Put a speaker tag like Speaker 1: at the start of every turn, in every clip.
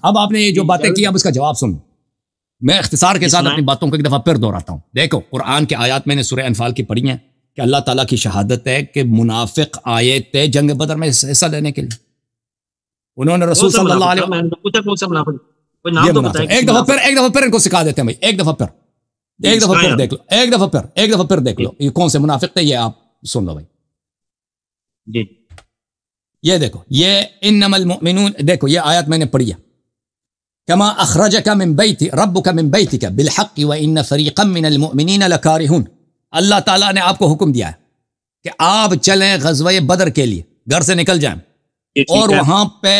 Speaker 1: अब आपने ये जो बातें की, अब इसका जवाब सुन। मैं इख्तिसार के साथ अपनी बातों को एक दफा फिर दोहराता हूँ। देखो, कुरान की आयत मैंने सूरह अनफाल की पढ़ी है कि अल्लाह ताला की शहादत है कि मुनाफिक आए थे जंग बदर में हिस्सा लेने के लिए। उन्होंने रसूल सल्लल्लाहु अलैहि वसल्लम, एक दफा फिर इनको सिखा देते हैं भाई, एक दफा फिर देख लो, एक दफा फिर देख लो ये कौन से मुनाफिक थे, ये आप सुन लो भाई
Speaker 2: जी।
Speaker 1: ये देखो, ये इन्नमल मुमिनून, देखो ये आयत मैंने पढ़ी है। कमा अखरजका मिन बैति रब्बुका मिन बैतिका बिलहक़ व इन्न फरीक़म मिनल मुमिनीन लकारिहून। अल्लाह ताला ने आपको हुक्म दिया है कि आप चलें ग़ज़वा बदर के लिए, घर से निकल जाएं, और वहां पे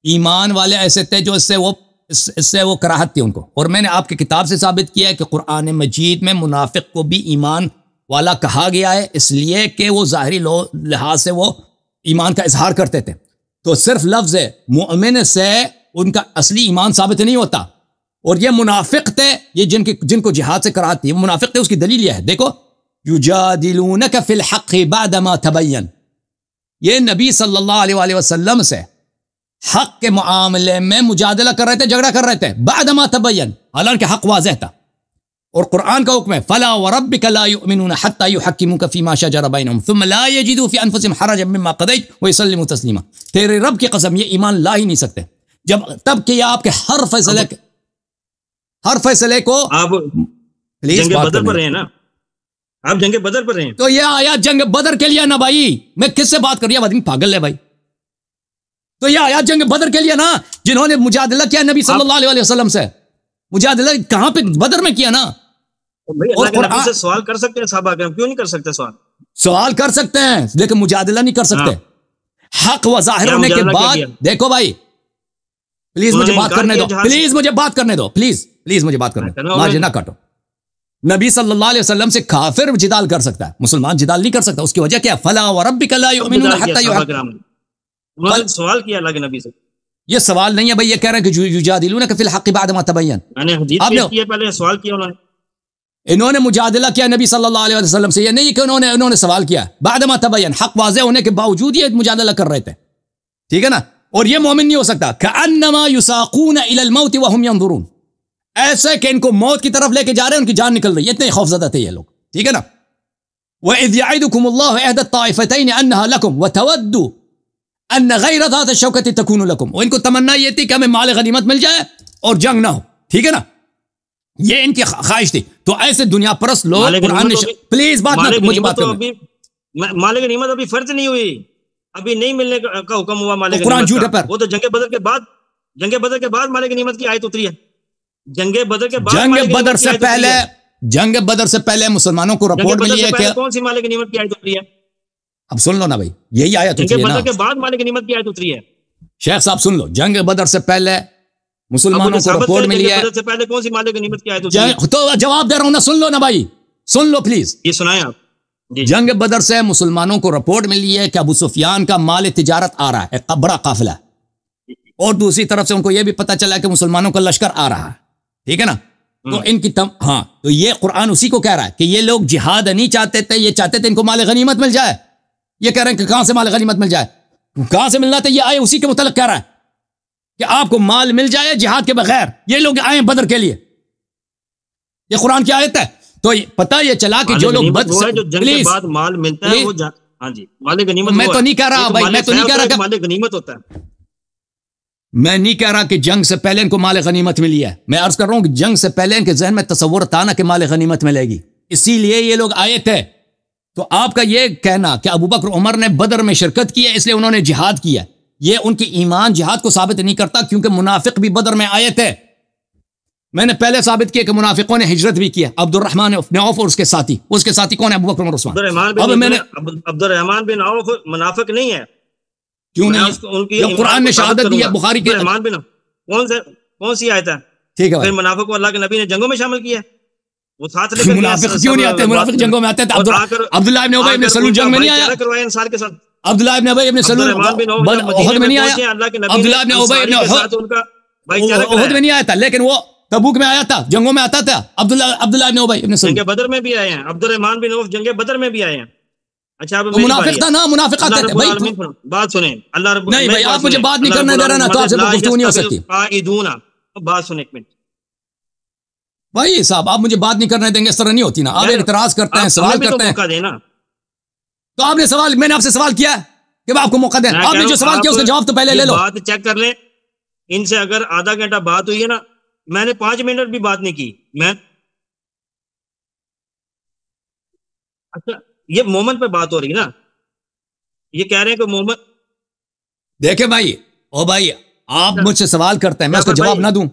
Speaker 1: ईमान वाले ऐसे थे जो इससे वो कराहत थी उनको। और मैंने आपकी किताब से साबित किया है कि कुरान मजीद में मुनाफिक को भी ईमान वाला कहा गया है, इसलिए कि वो ज़ाहिरी लिहाज से वो ईमान का इजहार करते थे। तो सिर्फ लफ्ज़ मुअमिन से उनका असली ईमान साबित नहीं होता। और ये मुनाफिक थे, ये जिनको जिहाद से कराहत थी, मुनाफिक थे, उसकी दलील यह है। देखो, युजादिलूनका फिल हक़्क़ि बअदमा तबय्यन, ये नबी सल्लल्लाहु अलैहि वसल्लम से हक के मामले में मुजादला कर रहे थे, झगड़ा कर रहे थे, बअदमा तबय्यन, हालांकि हक वाज़ेह था। और कुरान का हुक्म है, फला व रब्बिका ला युमिनून हत्ता युहक्किमुका फीमा शजरा बैनहुम सुम्मा ला यजिदू फी अनफुसिहिम हरजन मिम्मा क़दैत व युसल्लिमू तस्लीमा। तेरे रब की कसम, ये ईमान ला ही नहीं सकते जब तब कि आपके हर फैसले को
Speaker 2: आप
Speaker 1: प्लीज बात
Speaker 2: बदर पर रहे हैं ना, आप जंग बदर पर रहे हैं।
Speaker 1: तो ये आया जंग बदर के लिए ना भाई, मैं किससे बात कर रही हूं, आदमी पागल है भाई। तो ये आया जंग बदर के लिए ना, जिन्होंने मुजादला किया नबी सल्लल्लाहु अलैहि वसल्लम से, मुजादला कहां पे, बदर में किया ना।
Speaker 2: और कुरान से सवाल कर सकते हैं साहब, क्यों नहीं कर सकते
Speaker 1: सवाल कर सकते हैं, लेकिन मुजादला नहीं कर सकते। हक व ज़ाहिर होने के बाद, देखो भाई प्लीज मुझे बात करने दो, प्लीज मुझे बात करने दो, प्लीज मुझे बात करने दो, मार्जिन ना काटो। नबी सल्लल्लाहु अलैहि वसल्लम से काफिर जिदाल कर सकता है, मुसलमान जिदाल नहीं कर सकता। उसकी वजह क्या है? फला व रब्बिका ला युमिनून हत्ता
Speaker 2: उन्होंने सवाल किया अल्लाह के नबी से।
Speaker 1: ये सवाल नहीं है भाई, ये कह रहे हैं कि युजादिलूनका फिल हक़्क़ि बअदमा तबय्यन।
Speaker 2: मैंने हदीस पेश की है, पहले सवाल किया उन्होंने।
Speaker 1: इन्होंने मुजादला किया नबी सल्लल्लाहु अलैहि वसल्लम से, ये नहीं कि उन्होंने सवाल किया। बअदमा तबय्यन, हक वाज़ेह होने के बावजूद ये मुजादला कर रहे थे, ठीक है ना। और ये मोमिन नहीं हो सकता। कअन्नमा युसाक़ून इलल मौत व हुम यंज़ुरून, ऐसे कि इनको मौत की तरफ लेके जा रहे हैं, उनकी जान निकल रही है, इतने खौफज़दा थे ये लोग, ठीक है ना। व इज़ यअिदुकुमुल्लाहु इहदा त्ताइफ़तैन अन्नहा लकुम व तवद्दू अन्न गैर ज़ाति शौकति तकूनु लकुम। और इनको तमन्ना ये थी कि हमें माल गनीमत मिल जाए और जंग ना हो, ठीक है ना, ये इनकी ख्वाहिश थी। तो ऐसे दुनिया परस्त लोग कुरान ने, प्लीज बात मत, मुझे बात करने,
Speaker 2: माल गनीमत अभी फर्ज नहीं हुई, अभी नहीं मिलने का हुक्म हुआ माल
Speaker 1: कुरान झूठ है पर।
Speaker 2: वो तो जंग बदर के बाद माल गनीमत की आयत उतरी है। जंग बदर के बाद,
Speaker 1: जंग बदर से पहले मुसलमानों को रिपोर्ट मिली है कि
Speaker 2: कौन सी माल गनीमत की आयत उतरी है?
Speaker 1: अब सुन लो ना भाई, यही आयत उतरी है ना,
Speaker 2: बदर के बाद माल गनीमत की आयत उतरी है।
Speaker 1: शेख साहब सुन लो, जंग बदर से पहले मुसलमानों को रिपोर्ट मिली है,
Speaker 2: से पहले कौन सी माल गनीमत की आयत उतरी है?
Speaker 1: तो जवाब दे रहा हूं ना, सुन लो ना भाई, सुन लो प्लीज,
Speaker 2: ये सुनाए आप।
Speaker 1: जंग बदर से मुसलमानों को रिपोर्ट मिली है कि अबू सुफियान का माल तिजारत आ रहा है, एक बड़ा काफिला, और दूसरी तरफ से उनको यह भी पता चला कि मुसलमानों का लश्कर आ रहा है, ठीक है ना। तो इनकी हाँ, तो ये कुरान उसी को कह रहा है कि ये लोग जिहाद नहीं चाहते थे, ये चाहते थे इनको माल गनीमत मिल जाए। ये कह रहे हैं कि कहां से माल गनीमत मिल जाए, कहां से मिलना था, ये आए उसी के मुतालिक कह रहा है कि आपको माल मिल जाए जिहाद के बगैर। ये लोग आए बदर के लिए, ये कुरान की आयत है। तो पता ये चला कि जो लोग
Speaker 2: प्लीज माल मिलता है वो, हाँ जी, माल गनीमत।
Speaker 1: मैं तो नहीं कह रहा भाई, मैं तो नहीं कह रहा
Speaker 2: माल गनीमत होता है,
Speaker 1: मैं नहीं कह रहा कि जंग से पहले इनको माल गनीमत मिली है। मैं अर्ज कर रहा हूं कि जंग से पहले इनके जहन में तसव्वुर था ना कि माल गनीमत मिलेगी, इसीलिए ये लोग आए थे। तो आपका ये कहना कि अबू बकर उमर ने बदर में शिरकत की है इसलिए उन्होंने जिहाद किया, ये उनकी ईमान जिहाद को साबित नहीं करता, क्योंकि मुनाफिक भी बदर में आए थे। मैंने पहले साबित किया कि मुनाफिकों ने हिजरत भी किया, अब्दुर्रहमान बिन औफ और उसके साथी कौन है? अबू बकर उमर उस्मान।
Speaker 2: अब मैंने अब्दुर्रहमान बिन औफ मुनाफिक नहीं है,
Speaker 1: क्यों नहीं? कुरान ने शहादत दी है, बुखारी के
Speaker 2: कौन सी आयत है?
Speaker 1: ठीक है,
Speaker 2: फिर मुनाफिक को अल्लाह के नबी ने जंगों में शामिल किया, वो साथ लेकर
Speaker 1: मुनाफिक क्यों नहीं आते? मुनाफिक जंगों में आते थे। अब्दुल्लाह इब्न उबय इब्न सलूल जंग में नहीं आया,
Speaker 2: इंसान के साथ।
Speaker 1: अब्दुल्लाह इब्न उबय इब्न सलूल उहद में नहीं आया, अब्दुल्लाह इब्न उबय इब्न उहद में नहीं आया था, लेकिन वो तबूक में आया था, जंगों में आता था। अब्दुल्लाह इब्न उबय इब्न सलूल
Speaker 2: बदर में भी आए हैं, अब्दुर्रहमान बिन औफ जंग बदर में भी आए हैं। अच्छा अब
Speaker 1: मुनाफिक था ना, मुनाफिका कहते हैं भाई।
Speaker 2: बात सुने, अल्लाह रब्बुल
Speaker 1: नहीं भाई, आप मुझे बात नहीं करने दे रहे ना, तो आपसे गुफ्तगू नहीं हो सकती।
Speaker 2: बात सुने एक मिनट
Speaker 1: भाई साहब, आप मुझे बात नहीं करने देंगे, इस तरह नहीं होती ना। आप इतराज करते हैं, सवाल करते हैं, तो आपने सवाल, मैंने आपसे सवाल किया कि मैं आपको मौका दें, आपने जो सवाल किया उसका जवाब तो पहले ले लो।
Speaker 2: बात चेक कर ले, इनसे अगर आधा घंटा बात हुई है ना, मैंने 5 मिनट भी बात नहीं की मैं। अच्छा, ये मोहम्मद पे बात हो रही है ना, ये कह रहे हैं कि मोहम्मद।
Speaker 1: देखे भाई, ओ भाई, आप मुझसे सवाल करते हैं, मैं उसका जवाब ना दूं?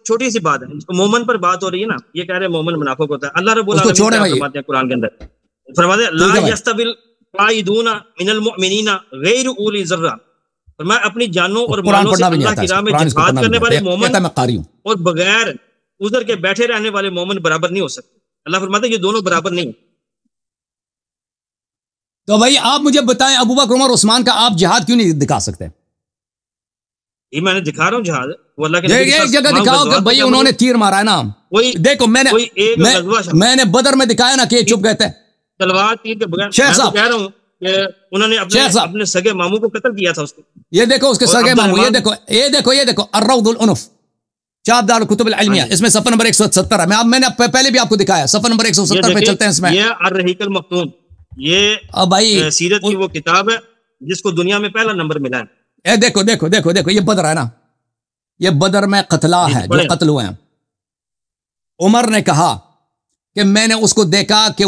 Speaker 2: छोटी सी बात है, मोमन पर बात हो रही है ना, ये कह रहे हैं मोमन मुनाफिक होता है। अल्लाह रब्बुल आलमीन
Speaker 1: छोड़े भाई,
Speaker 2: कुरान के अंदर फरमाते हैं ला यस्तविल काइदूना मिनल मुमिनीना गैर उली ज़र्रा, मैं अपनी जानों और मालों से अल्लाह की राह में जिहाद करने वाले मोमन और बगैर उधर के बैठे रहने वाले मोमन बराबर नहीं हो सकते। अल्लाह फरमाते हैं ये दोनों बराबर नहीं।
Speaker 1: तो भाई आप मुझे बताएं, अबू बकर, उमर, उस्मान का आप जिहाद क्यों नहीं दिखा सकते?
Speaker 2: ये मैंने दिखा रहा हूँ जिहाद,
Speaker 1: एक जगह दिखाओ कि भाई उन्होंने तीर मारा है ना। देखो मैंने बदर में दिखाया ना कि चुप गए थे
Speaker 2: तलवार तीर के बगैर।
Speaker 1: शेख साहब
Speaker 2: कह रहा हूँ कि उन्होंने अपने सगे मामू को कत्ल किया था उसको।
Speaker 1: ये देखो उसके सगे मामू, ये देखो अर्रौदुल उनुफ चाबदार कुतुब अल इल्मिया, इसमें सफ़र नंबर 170 है। मैंने पहले भी आपको दिखाया, सफ़र नंबर 170 पे चलते हैं। इसमें
Speaker 2: ये अर्रहीकुल मख्तूम, ये
Speaker 1: भाई
Speaker 2: सीरत की वो किताब है जिसको दुनिया में पहला नंबर मिला है।
Speaker 1: देखो देखो देखो देखो, ये बदर है ना, ये बदर में कतला है जो कत्ल हुए हैं। उमर ने कहा कि मैंने उसको देखा कि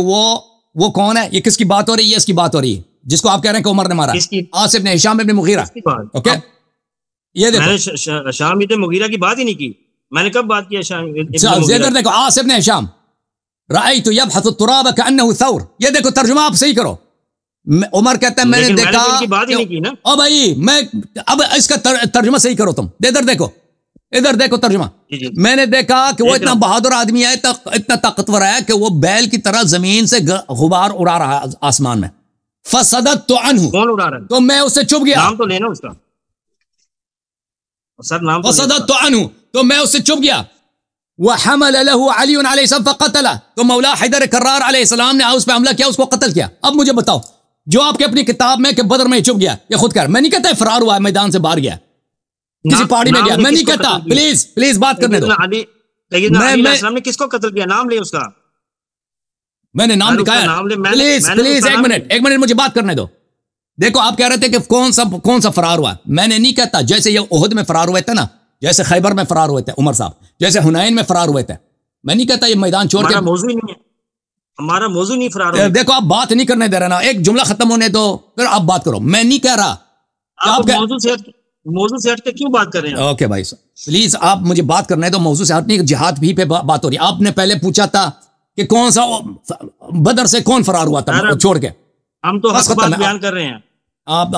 Speaker 1: वो कौन है, ये किसकी बात हो रही है? इसकी बात हो रही है जिसको आप कह रहे हैं कि उमर ने मारा, आसिफ ने हिशाम इब्न मुगीरा। ओके, ये देखो,
Speaker 2: मैंने शाम इब्न मुगीरा की बात ही नहीं की। मैंने कब बात की? शाम
Speaker 1: इधर देखो, आसिफ ने हिशाम रायतु यबहसु तुराब कअन्नहु थौर। ये देखो तर्जुमा आप सही करो। उमर कहता है मैंने देखा,
Speaker 2: बात ही नहीं की ना।
Speaker 1: ओ भाई मैं अब इसका तर्जुमा सही करो तुम। इधर देखो तर्जुमा। मैंने देखा कि वो इतना बहादुर आदमी है, इतना ताकतवर है कि वो बैल की तरह जमीन से गुबार उड़ा रहा है आसमान में। फसदत तो अनहु,
Speaker 2: कौन उड़ा रहा है?
Speaker 1: तो मैं उससे चुप गया।
Speaker 2: नाम तो लेना उसका सर, नाम तो।
Speaker 1: फसदत तो अनहु, तो मैं उससे चुप गया। वह हमल लहु अली अलैहिस्सलाम फक़तला, तो मौला हैदर कर्रार अलैहिस्सलाम ने उस पर हमला किया, उसको कत्ल किया। अब मुझे बताओ, जो आपके अपनी किताब में कि बदर में चुप गया, ये खुद कर, मैं नहीं कहता फरार हुआ, मैदान से बाहर गया, किसी पहाड़ी में गया, मैं नहीं कहता। प्लीज बात करने दो।
Speaker 2: ने किसको कत्ल किया? नाम ले उसका।
Speaker 1: मैंने नाम लिखाया। प्लीज एक मिनट मुझे बात करने दो। देखो आप कह रहे थे कि कौन सा फरार हुआ, मैंने नहीं कहता। जैसे ये ओहद में फरार हुए थे ना, जैसे खैबर में फरार हुए थे उमर साहब, जैसे हुनैन में फरार हुए थे, मैं नहीं कहता ये मैदान छोड़ के।
Speaker 2: मौजू नहीं है हमारा, मौजू नहीं फरार।
Speaker 1: देखो आप बात नहीं करने दे रहे ना, एक जुमला खत्म होने दो फिर आप बात करो। मैं नहीं कह रहा
Speaker 2: आप मौजू से हट के क्यों बात कर रहे हैं?
Speaker 1: ओके भाई प्लीज आप मुझे बात करने दो। मौजू से हटने, जिहाद भी पे बात हो रही है। आपने पहले पूछा था कि कौन सा बदर से कौन फरार हुआ था छोड़ के।
Speaker 2: हम तो हक बात बयान कर रहे हैं।
Speaker 1: आप